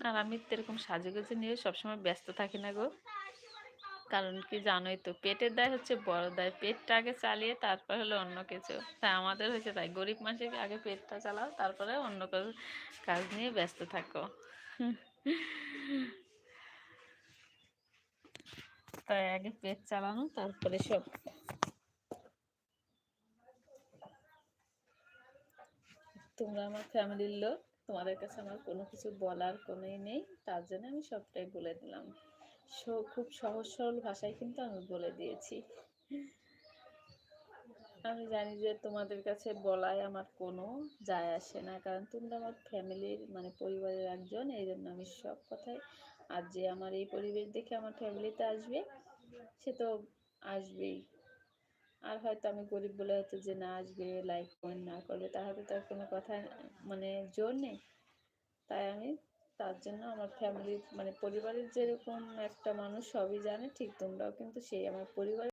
আর আমি তো এরকম সাজুগুজু নিয়ে সবসময় ব্যস্ত থাকি না গো। কারণ কি জানোই তো, পেটের দায় হচ্ছে বড় দায়। পেটটা আগে চালিয়ে তারপর হলো অন্য কিছু। তাই আমাদের হয়েছে তাই, গরিব মানুষকে আগে পেটটা চালাও, তারপরে অন্য কাজ নিয়ে ব্যস্ত থাকো। তাই আগে পেট চালানো, তারপরে সব। তোমরা আমার ফ্যামিলির লোক, তোমাদের কাছে আমার কোনো কিছু বলার কোনোই নেই, তার জন্য আমি সবটাই বলে দিলাম। খুব সহজ সরল ভাষায় কিন্তু আমি বলে দিয়েছি। আমি জানি যে তোমাদের কাছে বলায় আমার কোনো যায় আসে না, কারণ তোমরা আমার ফ্যামিলির মানে পরিবারের একজন, এই জন্য আমি সব কথাই। আর যে আমার এই পরিবেশ দেখে আমার ফ্যামিলিতে আসবে, সে তো আসবেই। আর হয়তো আমি গরিব বলে হয়তো যে না আসবে, লাইক কমেন্ট না করবে, তাহলে তো আর কোনো কথা মানে জোর নেই। তাই আমি তার জন্য আমার ফ্যামিলির মানে পরিবারের যেরকম একটা মানুষ সবই জানে, ঠিক তোমরাও কিন্তু সেই আমার পরিবার।